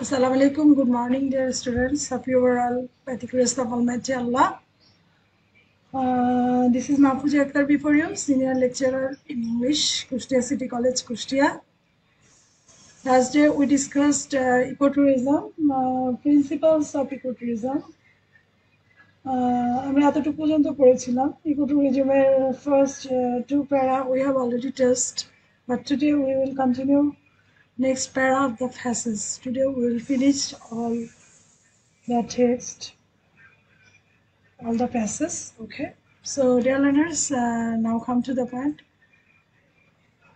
Assalamu alaikum. Good morning, dear students. Hope you are all by the grace of Almighty Allah. This is Mahfouza Akhtar before you, Senior Lecturer in English, Kushtia City College, Kushtia. Last day we discussed ecotourism, principles of ecotourism. আমরা এতটুকু পর্যন্ত পড়েছিলাম ecotourism-এর first two para we have already touched, but today we will continue next para of the passage. Today we will finish all the text, all the passages. Okay, so dear learners, now come to the point.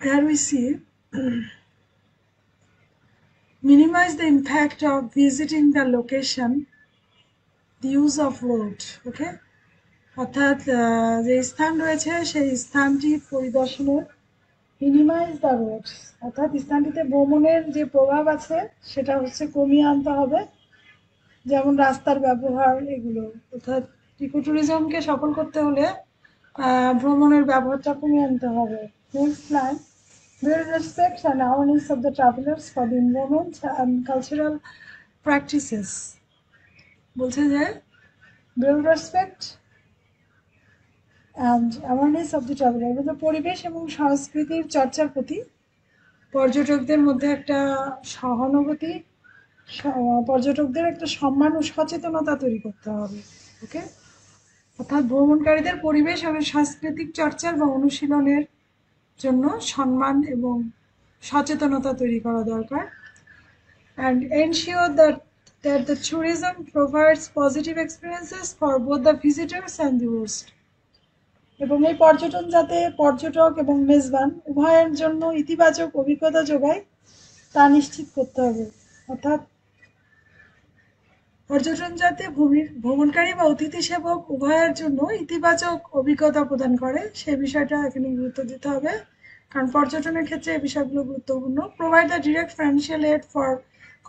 Here we see minimize the impact of visiting the location, the use of road. Okay, অর্থাৎ যে স্থান রয়েছে সেই স্থানটি পরিদর্শনের minimise the roads, অর্থাৎ স্থানটিতে ভ্রমণের যে প্রভাব আছে সেটা হচ্ছে কমিয়ে আনতে হবে, যেমন রাস্তার ব্যবহার এগুলো। অর্থাৎ ইকোট্যুরিজমকে সফল করতে হলে ভ্রমণের ব্যবহারটা কমিয়ে আনতে হবে। Next line, build respect and awareness of the travelers for the environment and cultural practices. বলছে যে build respect and awareness of the traveler, পরিবেশ এবং সংস্কৃতির চর্চার প্রতি পর্যটকদের মধ্যে একটা সহানুভূতি, পর্যটকদের একটা সম্মান ও সচেতনতা তৈরি করতে হবে। ওকে, অর্থাৎ ভ্রমণকারীদের পরিবেশ এবং সাংস্কৃতিক চর্চার বা অনুশীলনের জন্য সম্মান এবং সচেতনতা তৈরি করা দরকার। and ensure that the tourism provides positive experiences for both the visitors and the host. এবং এই পর্যটন যাতে পর্যটক এবং মেজবান উভয়ের জন্য ইতিবাচক অভিজ্ঞতা যোগায় তা নিশ্চিত করতে হবে। অর্থাৎ পর্যটন যাতে ভ্রমণকারী বা অতিথি সেবক উভয়ের জন্য ইতিবাচক অভিজ্ঞতা প্রদান করে সেই বিষয়টা এখানে গুরুত্ব দিতে হবে, কারণ পর্যটনের ক্ষেত্রে এই বিষয়গুলো গুরুত্বপূর্ণ। Provide the direct financial aid for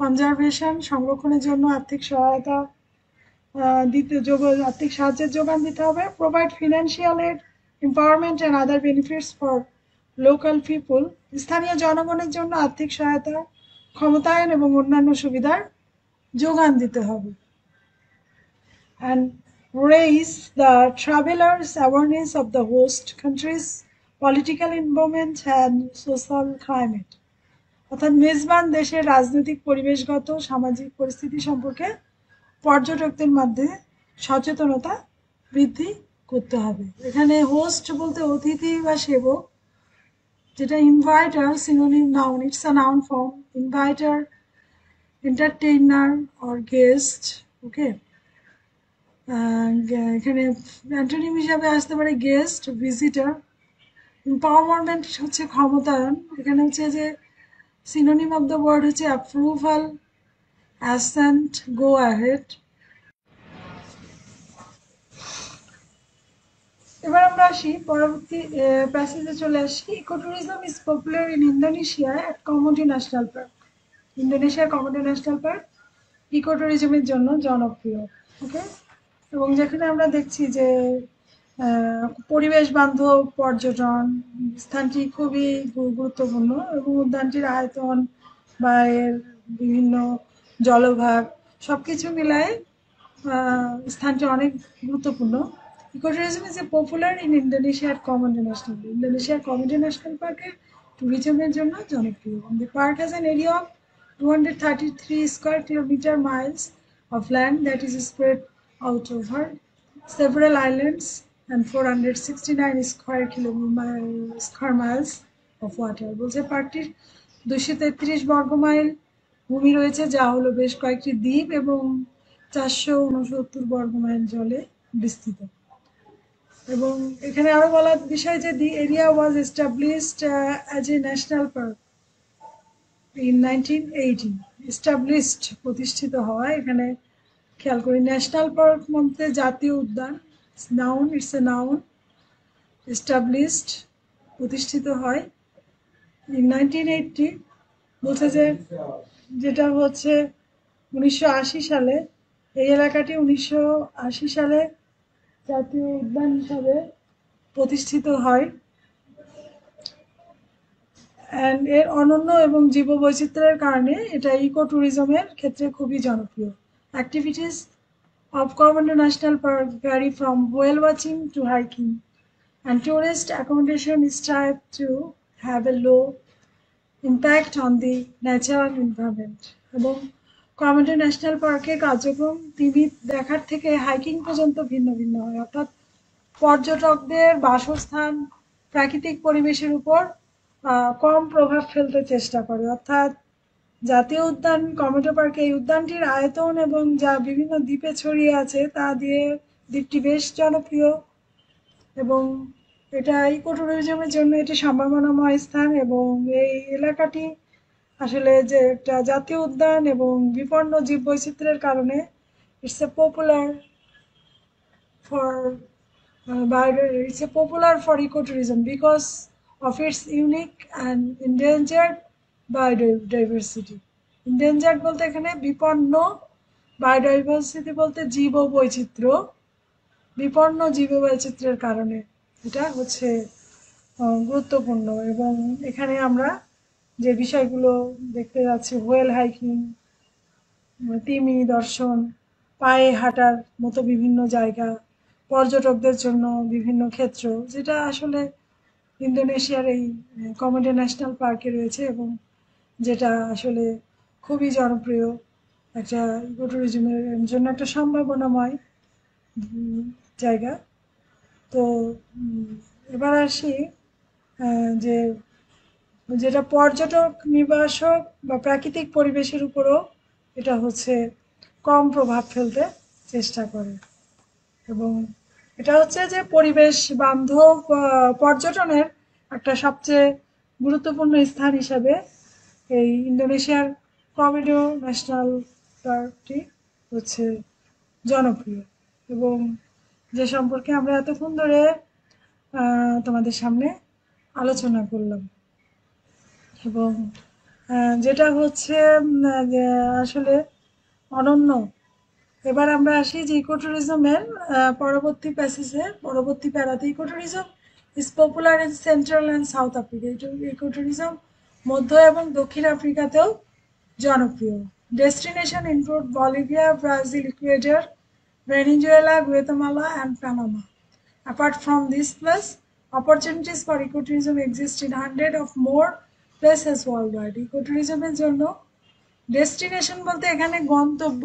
conservation, সংরক্ষণের জন্য আর্থিক সহায়তা আর্থিক সাহায্যের যোগান দিতে হবে। Provide financial aid, empowerment and other benefits for local people, স্থানীয় জনগণের জন্য আর্থিক সহায়তা, ক্ষমতায়ন এবং অন্যান্য সুবিধার যোগান দিতে হবে। and raise the travelers' awareness of the host countries' political environment and social climate, অর্থাৎ মেজবান দেশের রাজনৈতিক, পরিবেশগত, সামাজিক পরিস্থিতি সম্পর্কে পর্যটকদের মধ্যে সচেতনতা বৃদ্ধি করতে হবে। এখানে হোস্ট বলতে অতিথি বা সেবক, যেটা inviter synonym noun, it's a noun form, inviter, entertainer or guest. Okay, এখানে অ্যান্টোনিম হিসাবে আসতে পারে গেস্ট, ভিজিটার। এম্পাওয়ারমেন্ট হচ্ছে ক্ষমতায়ন, এখানে হচ্ছে যে সিনোনিম অফ দ্য ওয়ার্ড হচ্ছে অ্যাপ্রুভাল, অ্যাসেন্ট, গো অ্যাহেড। এবার আমরা আসি পরবর্তী প্যাসেজে চলে আসি। Ecotourism is popular in Indonesia at Komodo national park. ইন্দোনেশিয়ার কমোডি ন্যাশনাল পার্ক ইকোট্যুরিজমের জন্য জনপ্রিয়। ওকে, এবং যেখানে আমরা দেখছি যে পরিবেশ বান্ধব পর্যটন, স্থানটি খুবই গুরুত্বপূর্ণ এবং উদ্যানটির আয়তন বা এর বিভিন্ন জলভাগ সবকিছু মিলায় স্থানটি অনেক গুরুত্বপূর্ণ। Ecotourism is a popular in ইন্দোনেশিয়ার কমোডি ন্যাশনাল, ইন্দোনেশিয়ার কমোডি ন্যাশনাল পার্কে ট্যুরিজমের জন্য জনপ্রিয়। The park has an area of 233 square kilometer miles of land that is spread out over several islands and 469 square miles of water. বলছে পার্কটির 233 বর্গ mile ভূমি রয়েছে, যা হলো বেশ কয়েকটি দ্বীপ এবং 469 বর্গ মাইল জলে বিস্তৃত। এবং এখানে আরো বলার বিষয় যে দি area was established as a national park in 1980। Established প্রতিষ্ঠিত হওয়া, এখানে খেয়াল করি ন্যাশনাল পার্ক মধ্যে জাতীয় উদ্যান, noun, it's a noun. Established প্রতিষ্ঠিত হয় ইন 1980, বলছে যে যেটা হচ্ছে 1980 সালে। এই এলাকাটি 1980 সালে জাতীয় উদ্যান হিসাবে প্রতিষ্ঠিত হয়। অ্যান্ড এর অনন্য এবং জীববৈচিত্র্যের কারণে এটা ইকো ট্যুরিজমের ক্ষেত্রে খুবই জনপ্রিয়। Activities of Coromandel National Park vary from whale watching to hiking, and tourist accommodation is strived to have a low impact on the natural environment. এবং কমোডো ন্যাশনাল পার্কের কার্যক্রম টিভি দেখার থেকে হাইকিং পর্যন্ত ভিন্ন ভিন্ন হয়, অর্থাৎ পর্যটকদের বাসস্থান প্রাকৃতিক পরিবেশের উপর কম প্রভাব ফেলতে চেষ্টা করে। অর্থাৎ জাতীয় উদ্যান কমোডো পার্কে এই উদ্যানটির আয়তন এবং যা বিভিন্ন দ্বীপে ছড়িয়ে আছে তা দিয়ে দ্বীপটি বেশ জনপ্রিয়, এবং এটা ইকো ট্যুরিজমের জন্য এটি সম্ভাবনাময় স্থান। এবং এই এলাকাটি আসলে যে একটা জাতীয় উদ্যান এবং বিপন্ন জীববৈচিত্র্যের কারণে it's a popular for it's a popular for ecotourism because of its unique and endangered biodiversity. Endangered বলতে এখানে বিপন্ন, বায়োডাইভার্সিটি বলতে জীব বৈচিত্র্য, বিপন্ন জীববৈচিত্র্যের কারণে এটা হচ্ছে গুরুত্বপূর্ণ। এবং এখানে আমরা যে বিষয়গুলো দেখতে যাচ্ছি, হোয়েল হাইকিং, তিমি দর্শন, পায়ে হাঁটার মতো বিভিন্ন জায়গা, পর্যটকদের জন্য বিভিন্ন ক্ষেত্র, যেটা আসলে ইন্দোনেশিয়ার এই কমোডো ন্যাশনাল পার্কে রয়েছে এবং যেটা আসলে খুবই জনপ্রিয় একটা ইকো ট্যুরিজমের জন্য একটা সম্ভাবনাময় জায়গা। তো এবার আসি যে যেটা পর্যটক নিবাসক বা প্রাকৃতিক পরিবেশের উপরও এটা হচ্ছে কম প্রভাব ফেলতে চেষ্টা করে। এবং এটা হচ্ছে যে পরিবেশ বান্ধব পর্যটনের একটা সবচেয়ে গুরুত্বপূর্ণ স্থান হিসাবে এই ইন্দোনেশিয়ার কমোডো ন্যাশনাল পার্কটি হচ্ছে জনপ্রিয়, এবং যে সম্পর্কে আমরা এতক্ষণ ধরে তোমাদের সামনে আলোচনা করলাম। এবং যেটা হচ্ছে যে আসলে অনন্য। এবার আমরা আসি যে ইকো ট্যুরিজমের পরবর্তী প্যাসেজে, পরবর্তী প্যারাতে। Eco tourism is popular in central and south Africa. Eco tourism মধ্য এবং দক্ষিণ আফ্রিকাতেও জনপ্রিয়। Destination include Bolivia, Brazil, Ecuador, Venezuela, Guatemala and Panama. Apart from this place, opportunities for ecotourism exist in hundreds of more places worldwide. ইকোট্যুরিজমের জন্য destination বলতে এখানে গন্তব্য,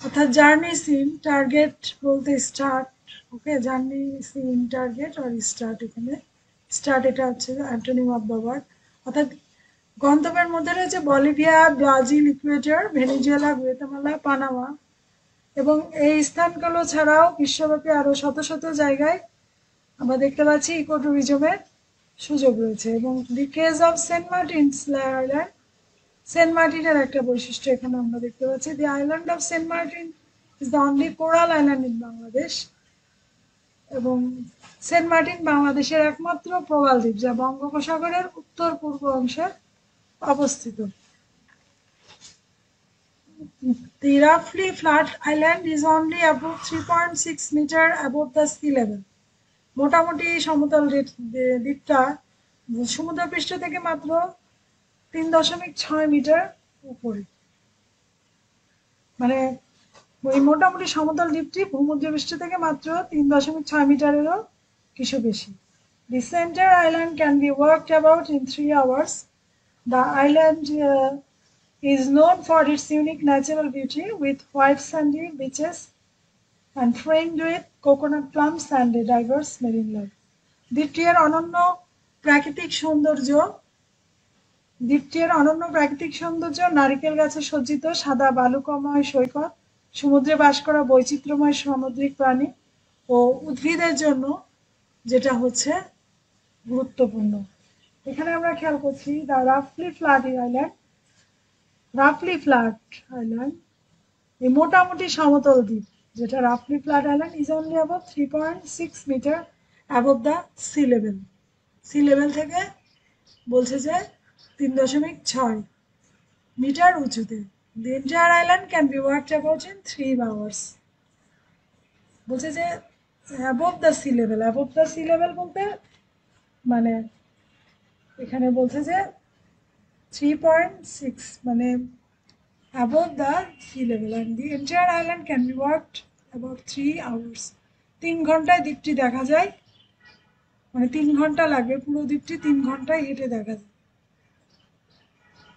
অর্থাৎ জার্নি সিন, টার্গেট বলতে স্টার্ট। ওকে, জার্নি সিন, টার্গেট আর start. এখানে start এটা হচ্ছে antonym of the word. অর্থাৎ গন্তব্যের মধ্যে রয়েছে Bolivia, Brazil, Ecuador, Venezuela, Guatemala, Panama. এবং এই স্থানগুলো ছাড়াও বিশ্বব্যাপী আরো শত শত জায়গায় আমরা দেখতে পাচ্ছি ইকো ট্যুরিজমের সুযোগ রয়েছে। এবং the case of Saint Martin's island, Saint মার্টিনের একটা বৈশিষ্ট্য এখানে আমরা দেখতে পাচ্ছি। The island of Saint Martin is the only coral island in Bangladesh. এবং সেন্ট মার্টিন বাংলাদেশের একমাত্র প্রবাল দ্বীপ যা বঙ্গোপসাগরের উত্তর পূর্ব অংশে অবস্থিত। The roughly flat island is only about 3.6 meter above the sea level. মোটামুটি সমতল দ্বীপটা সমুদ্রপৃষ্ঠ থেকে মাত্র 3.6 মিটার উপরে। মানে ওই মোটামুটি সমতল দ্বীপটি ভূমধ্যপৃষ্ঠ থেকে মাত্র 3.6 মিটারেরও কিছু বেশি। The center island can be walked about in 3 hours. The island is known for its unique natural beauty with white sandy beaches and fringed with coconut palms and a diverse marine life. দ্বীপটির অনন্য প্রাকৃতিক সৌন্দর্য, নারিকেল গাছে সজ্জিত সাদা বালুকাময় সৈকত, সমুদ্রে বাস করা বৈচিত্র্যময় সামুদ্রিক প্রাণী ও উদ্ভিদের জন্য যেটা হচ্ছে গুরুত্বপূর্ণ। এখানে আমরা খেয়াল করছি দ্য রাফলি ফ্ল্যাট আইল্যান্ড, এই মোটামুটি সমতল দ্বীপ যেটা রাফলি flat island is only about 3.6 metre above the sea level. Sea level থেকে বলছে যে 3.6 মিটার উঁচুতে। The entire island can be walked about in 3 hours. বলছে যে অ্যাবভ দ্য সি লেভেল, বলতে মানে এখানে বলছে যে 3.6 মানে above the sea level and the entire island can be walked about 3 hours. 3 ঘন্টায় দ্বীপটি দেখা যায়, মানে 3 ঘন্টা লাগবে, পুরো দ্বীপটি 3 ঘন্টায় হেঁটে দেখা যায়।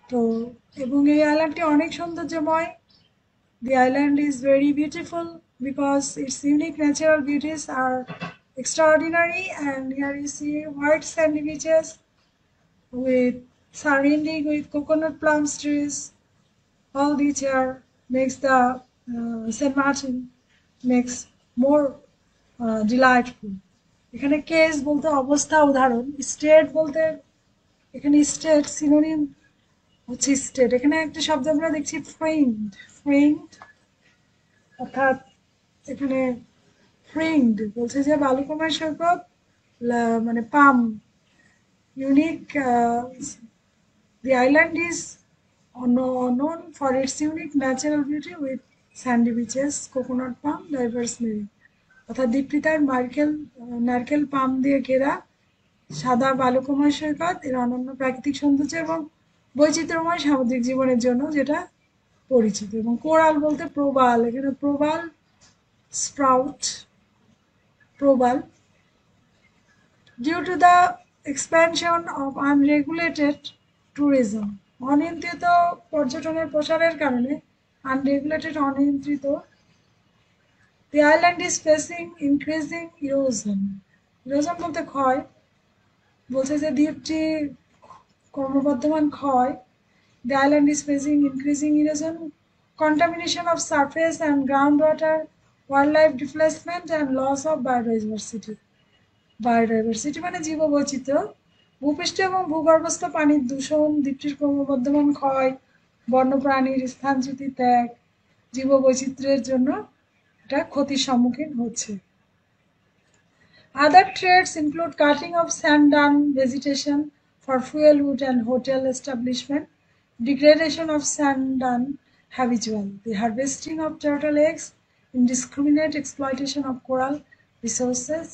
তো এবং এই আইল্যান্ডটি অনেক সৌন্দর্যময়। The island is very beautiful because its unique natural beauties are extraordinary, and here you see white sandy beaches with surrounding with coconut palm trees. All which are makes the Saint Martin makes more delightful. এখানে case বলতে অবস্থা, উদাহরণ। State বলতে এখানে state synonym হচ্ছে state. এখানে একটা শব্দ আমরা দেখছি ফ্রেন্ড, ফ্রেন্ড অর্থাৎ এখানে ফ্রেন্ড বলছে যে বালুকাময় সৈকত মানে palm unique. The island is known for its unique natural beauty with sandy beaches, coconut palm, diverse marine. অর্থাৎ দ্বীপটি তার নারকেল পাম দিয়ে ঘেরা সাদা বালুকাময় সৈকত, এর অনন্য প্রাকৃতিক সৌন্দর্য এবং বৈচিত্র্যময় সামুদ্রিক জীবনের জন্য যেটা পরিচিত। এবং কোরাল বলতে প্রবাল, এখানে প্রবাল স্প্রাউট, প্রবাল। Due to the expansion of unregulated tourism, অনিয়ন্ত্রিত পর্যটনের প্রসারের কারণে, আনরেগুলেটেড অনিয়ন্ত্রিত, the island is facing increasing erosion. erosion বলতে ক্ষয়, বলছে যে দ্বীপটি ক্রমবর্ধমান ক্ষয়। The island is facing increasing erosion, contamination of surface and groundwater, wildlife displacement and loss of biodiversity. Biodiversity মানে জীববৈচিত্র্য, ভূপৃষ্ঠ এবং ভূগর্ভস্থ পানির দূষণ, দ্বীপটির ক্রমবর্ধমান ক্ষয়, বন্যপ্রাণীর স্থানচ্যুতি ত্যাগ, জীববৈচিত্র্যের জন্য এটা ক্ষতির সম্মুখীন হচ্ছে। Other threats include cutting of sand dune vegetation for fuel wood and hotel establishment, degradation of sand dune habitat, the harvesting of turtle eggs, indiscriminate exploitation of coral resources,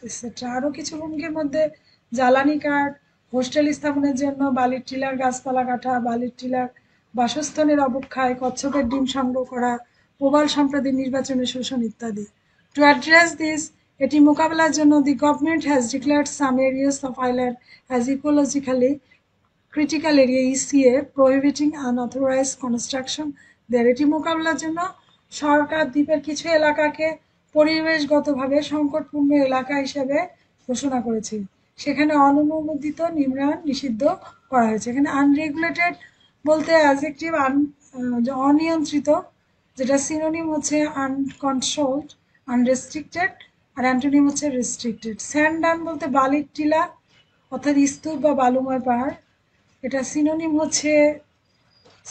etc. আরও কিছু হুমকির মধ্যে জ্বালানি কাঠ, হোস্টেল স্থাপনের জন্য বালির tiller গাছপালা কাটা, বালির টিলার বাসস্থানের অবক্ষয়, কচ্ছপের ডিম সংগ্রহ করা, প্রবাল সম্প্রদায় নির্বাচনের শোষণ ইত্যাদি। To address this, এটি মোকাবেলার জন্য the government has declared some areas of island as ecologically critical area ECA, prohibiting unauthorized construction there. এটি মোকাবেলার জন্য সরকার দ্বীপের কিছু এলাকাকে পরিবেশগতভাবে সংকটপূর্ণ এলাকা হিসেবে ঘোষণা করেছে, সেখানে অননুমোদিত নির্মাণ নিষিদ্ধ করা হয়েছে। এখানে আনরেগুলেটেড বলতে অ্যাডজেক্টিভ অনিয়ন্ত্রিত, যেটা সিনোনিম হচ্ছে আনকন্ট্রোলড, আনরেস্ট্রিক্টেড, আর অ্যান্টোনিম হচ্ছে রেস্ট্রিক্টেড। স্যান্ড ডান বলতে বালির টিলা অর্থাৎ স্তূপ বা বালুময় পাহাড়, এটা সিনোনিম হচ্ছে,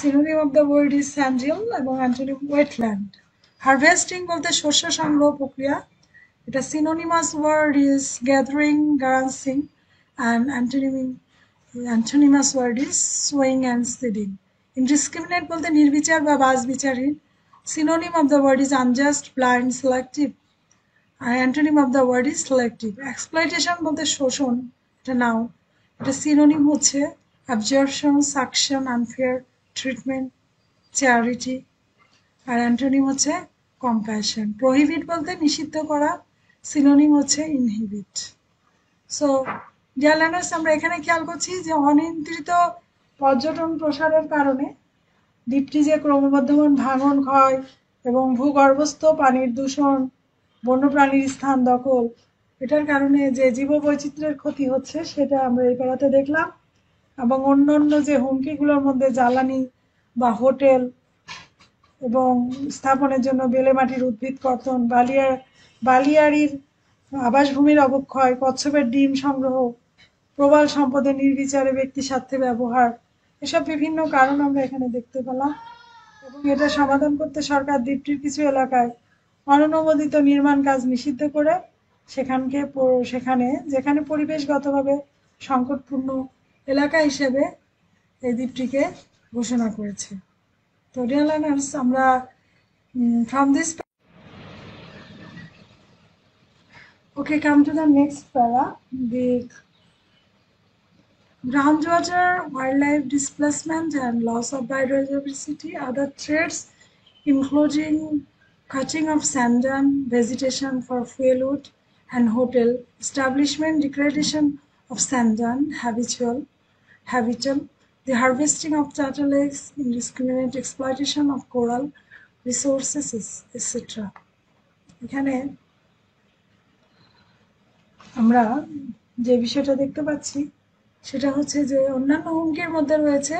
synonym of the word is sandhill এবং অ্যান্টোনিম ওয়েটল্যান্ড। হারভেস্টিং বলতে শস্য সংগ্রহ প্রক্রিয়া, এটা সিনোনিমাস ওয়ার্ড ইজ গ্যাদারিং, গার্লসিং, and antonymous word is sowing and seeding. Indiscriminate বলতে নির্বিচার বা বাছবিচারহীন, synonym of the word is unjust, blind, selective, আর antonym of the word is selective. Exploitation বলতে শোষণ, এটা নাও, এটা সিনোনিম হচ্ছে absorption, suction, unfair treatment, charity, আর অ্যান্টোনিম হচ্ছে কম্প্যাশন। প্রহিবিট বলতে নিষিদ্ধ করা, সিনোনিম হচ্ছে ইনহিবিট। সো ডিয়ার লার্নার্স, আমরা এখানে খেয়াল করছি যে অনিয়ন্ত্রিত পর্যটন প্রসারের কারণে দ্বীপটি যে ক্রমবর্ধমান ভাঙন, ক্ষয় এবং ভূগর্ভস্থ পানির দূষণ, বন্যপ্রাণীর স্থান দখল, এটার কারণে যে জীববৈচিত্র্যের ক্ষতি হচ্ছে সেটা আমরা এই পাড়াতে দেখলাম। এবং অন্যান্য যে হুমকিগুলোর মধ্যে জ্বালানি বা হোটেল এবং স্থাপনের জন্য বেলে মাটির উদ্ভিদ কর্তন, বালিয়াড়ির আবাসভূমির অবক্ষয়, কচ্ছপের ডিম সংগ্রহ, প্রবাল সম্পদের নির্বিচারে ব্যক্তি স্বার্থে ব্যবহার, এসব বিভিন্ন কারণ আমরা এখানে দেখতে পেলাম। এবং এটা সমাধান করতে সরকার দ্বীপটির কিছু এলাকায় অননুমোদিত নির্মাণ কাজ নিষিদ্ধ করে সেখানে যেখানে পরিবেশগতভাবে সংকটপূর্ণ এলাকা হিসেবে এই দ্বীপটিকে ঘোষণা করেছে। তো ডিয়ার লার্নার্স, আমরা from this okay come to the next para, the Groundwater, wildlife displacement, and loss of biodiversity. Other threats, including cutting of sand dune vegetation for fuelwood and hotel establishment, degradation of sand dune habitat, the harvesting of turtle eggs, indiscriminate exploitation of coral resources, etc. এখানে আমরা যে বিষয়টা দেখতে পাচ্ছি সেটা হচ্ছে যে অন্যান্য হুমকির মধ্যে রয়েছে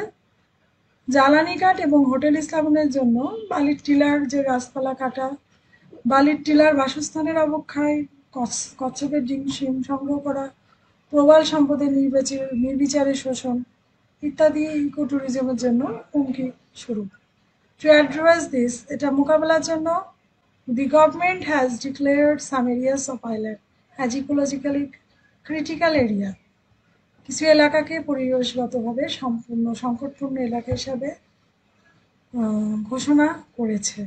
জ্বালানি কাঠ এবং হোটেল স্থাপনের জন্য বালির টিলার যে গাছপালা কাটা, বালির টিলার বাসস্থানের অবক্ষয়, কচ্ছপের ডিম সংগ্রহ করা, প্রবাল সম্পদের নির্বিচারে শোষণ ইত্যাদি ইকোট্যুরিজমের জন্য হুমকি স্বরূপ। To address this, এটা মোকাবেলার জন্য the government has declared some areas of island as ecologically critical area. কিছু এলাকাকে পরিবেশগতভাবে সম্পূর্ণ সংকটপূর্ণ এলাকা হিসাবে ঘোষণা করেছে।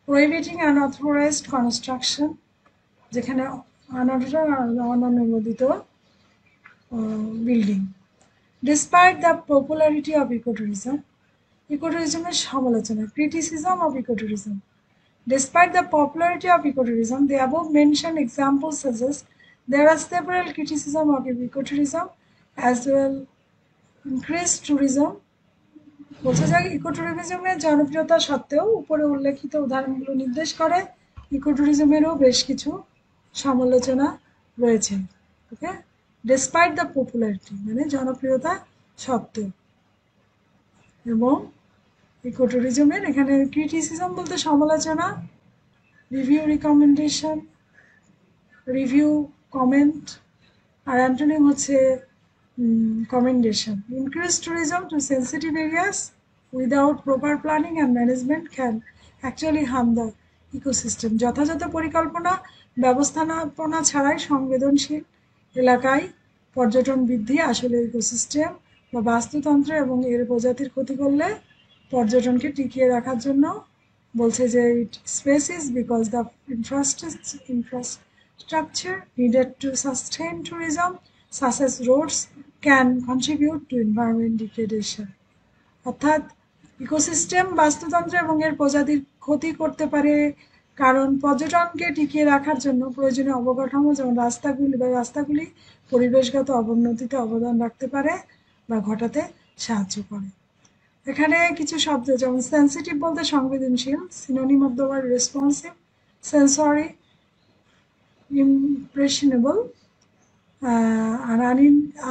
Prohibiting unauthorized construction, যেখানে অননুমোদিত বিল্ডিং। Despite the popularity of ecotourism, ecotourismের সমালোচনা, criticism of ecotourism. Despite the popularity of ecotourism, the above mentioned examples suggest there are several criticism of ecotourism as well increased tourism. বলছে যে ইকোট্যুরিজমের জনপ্রিয়তা সত্ত্বেও উপরে উল্লেখিত উদাহরণগুলো নির্দেশ করে ইকোট্যুরিজমেরও বেশ কিছু সমালোচনা রয়েছে। ওকে, ডেসপাইট দ্য পপুলারিটি মানে জনপ্রিয়তা সত্ত্বেও, এবং ইকোট্যুরিজমের এখানে ক্রিটিসিজম বলতে সমালোচনা, রিভিউ রিকমেন্ডেশন, রিভিউ কমেন্ট, আর অ্যান্টোনিম হচ্ছে commendation. Increased tourism to sensitive areas without proper planning and management can actually harm the ecosystem. যথাযথ পরিকল্পনা ব্যবস্থাপনা ছাড়াই সংবেদনশীল এলাকায় পর্যটন বৃদ্ধি আসলে ইকোসিস্টেম বা বাস্তুতন্ত্র এবং এর প্রজাতির ক্ষতি করলে পর্যটনকে টিকিয়ে রাখার জন্য বলছে যে it species because the infrastructure needed to sustain tourism such as roads can contribute to environment degradation. অর্থাৎ ইকোসিস্টেম বাস্তুতন্ত্র এবং এর প্রজাতির ক্ষতি করতে পারে, কারণ পর্যটনকে টিকিয়ে রাখার জন্য প্রয়োজনীয় অবকাঠামো যেমন রাস্তাগুলি পরিবেশগত অবনতিতে অবদান রাখতে পারে বা ঘটাতে সাহায্য করে। এখানে কিছু শব্দ যেমন সেন্সিটিভ বলতে সংবেদনশীল, synonym of the word responsive, sensory, impressionable, আর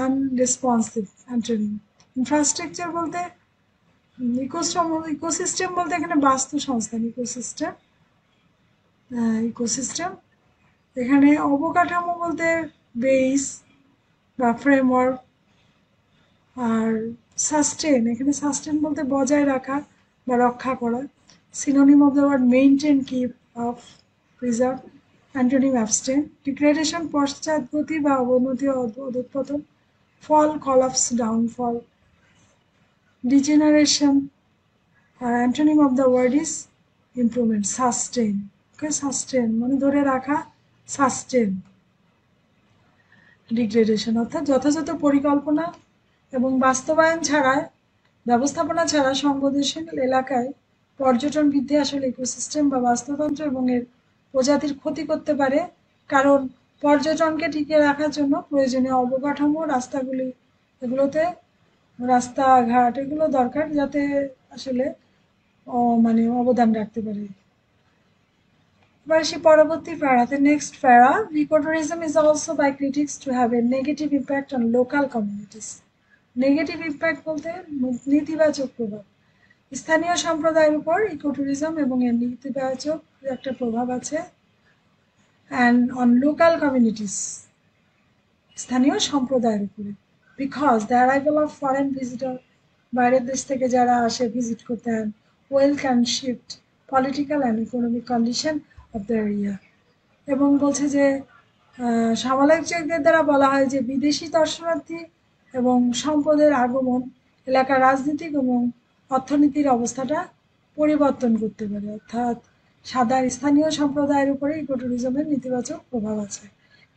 আনরেসপন্সিভ অ্যান্টোনিম। ইনফ্রাস্ট্রাকচার বলতে ইকোসিস্টেম বলতে এখানে বাস্তু সংস্থান, ইকোসিস্টেম এখানে অবকাঠামো বলতে বেস বা ফ্রেমওয়ার্ক, আর সাস্টেন এখানে সাস্টেন বলতে বজায় রাখা বা রক্ষা করা, synonym of the word maintain, keep, off, preserve, antonym abstain, degradation পশ্চাৎগতি বা অবনতি অধঃপতন, ফল কলাপস ডাউনফল, ডিজেনারেশন, আর antonym of the word is improvement, sustain. Okay, sustain মানে ধরে রাখা, সাস্টেন, ডিগ্রেডেশন অর্থাৎ যথাযথ পরিকল্পনা এবং বাস্তবায়ন ছাড়া, ব্যবস্থাপনা ছাড়া সংবেদনশীল এলাকায় পর্যটন বৃদ্ধি আসলে ইকোসিস্টেম বা বাস্তুতন্ত্র এবং এর প্রজাতির ক্ষতি করতে পারে, কারণ পর্যটনকে টিকিয়ে রাখার জন্য প্রয়োজনীয় অবকাঠামো, রাস্তাগুলি, এগুলোতে রাস্তাঘাট এগুলো দরকার যাতে আসলে মানে অবদান রাখতে পারে। এবার আসি পরবর্তী প্যারাতে, next para, ecotourism is also by critics to have a negative impact on local communities. Negative impact বলতে নেতিবাচক প্রভাব, স্থানীয় সম্প্রদায়ের উপর ইকোট্যুরিজম এবং এর নেতিবাচক একটা প্রভাব আছে। অ্যান্ড অন লোকাল কমিউনিটিস, স্থানীয় সম্প্রদায়ের উপরে, because the arrival of foreign visitor, বাইরের দেশ থেকে যারা আসে ভিজিট করতে, হ্যান well can shift political and economic condition of the area. এবং বলছে যে সমালোচকদের দ্বারা বলা হয় যে বিদেশি দর্শনার্থী এবং সম্পদের আগমন এলাকার রাজনীতিক এবং অর্থনীতির অবস্থাটা পরিবর্তন করতে পারে, অর্থাৎ স্থানীয় সম্প্রদায়ের উপরে ইকোট্যুরিজমের নেতিবাচক প্রভাব আছে।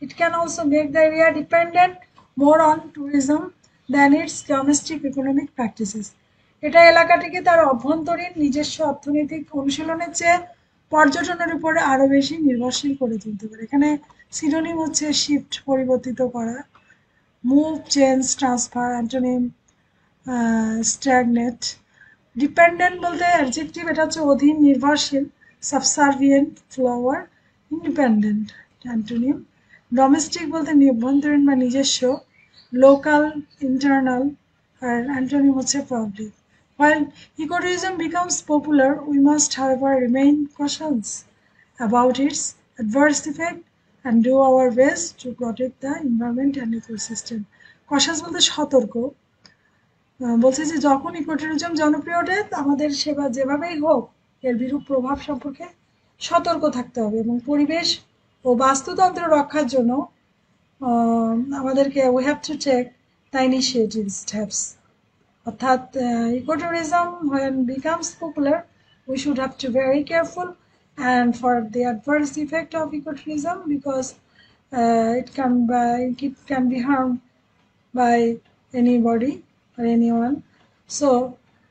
It can also make the area dependent more on tourism than its domestic economic practices. এটা এলাকাটিকে তার অভ্যন্তরীণ নিজস্ব অর্থনৈতিক অনুশীলনের চেয়ে পর্যটনের উপরে আরো বেশি নির্ভরশীল করে তুলতে পারে। এখানে সিনোনিম হচ্ছে শিফট, পরিবর্তিত করা, move, change, transfer, antonym stagnate. Dependent বলতে অ্যাডজেক্টিভ, এটা হচ্ছে অধীন, নির্ভরশীল, subservient, follower, independent antonym. Domestic বলতে অভ্যন্তরীণ বা নিজস্ব, লোকাল, ইন্টারনাল, আর অ্যান্টোনিম হচ্ছে public. While ecotourism becomes popular, we must, however, remain cautious about its adverse effect and do our best to protect the environment and ecosystem. Cautious বলতে সতর্ক। বলছে যে যখন ইকোট্যুরিজম জনপ্রিয় ওঠে, আমাদের সেবা যেভাবেই হোক এর বিরূপ প্রভাব সম্পর্কে সতর্ক থাকতে হবে এবং পরিবেশ ও বাস্তুতন্ত্র রক্ষার জন্য আমাদেরকে we have to take the initiative steps. অর্থাৎ ecotourism when becomes popular, we should have to be very careful and for the adverse effect of ecotourism, because it can be harmed by anybody or anyone. So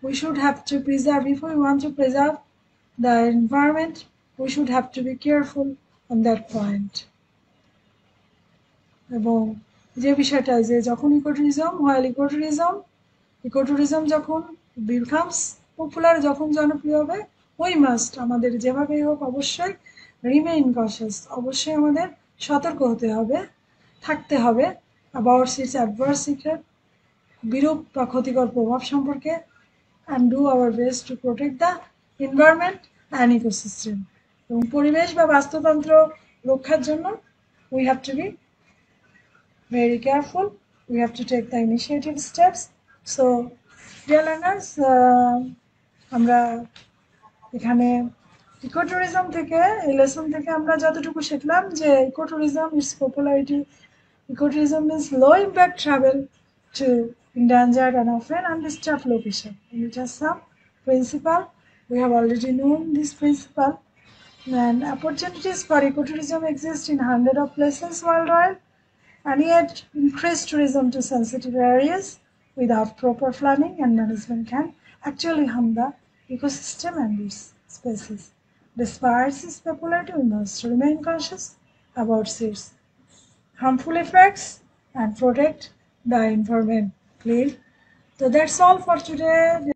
we should have to preserve, if we want to preserve the environment, we should have to be careful on that point. এবং যে বিষয়টা যে যখন ecotourism যখন becomes popular, যখন জনপ্রিয় হবে, ওই মাস্ট, আমাদের যেভাবেই হোক অবশ্যই রিমেইন কশাস, অবশ্যই আমাদের সতর্ক হতে হবে, থাকতে হবে অ্যাবাউট ইটস অ্যাডভার্স ইফেক্ট, বিরূপ বা ক্ষতিকর প্রভাব সম্পর্কে, and do our best to protect the environment and ecosystem. এবং পরিবেশ বা বাস্তুতন্ত্র রক্ষার জন্য we have to be very careful, we have to take the initiative steps. So dear learners, আমরা এখানে ইকোট্যুরিজম থেকে, এই লেসন থেকে আমরা যতটুকু শিখলাম যে ecotourism, it's popularity, ecotourism means low impact travel to endangered and often undisturbed location. And it has some principle. We have already known this principle. And opportunities for ecotourism exist in hundreds of places worldwide. And yet, increased tourism to sensitive areas without proper planning and management can actually harm the ecosystem and its species. Despite its popularity, we must remain conscious about its harmful effects and protect the environment. Clear? So that's all for today.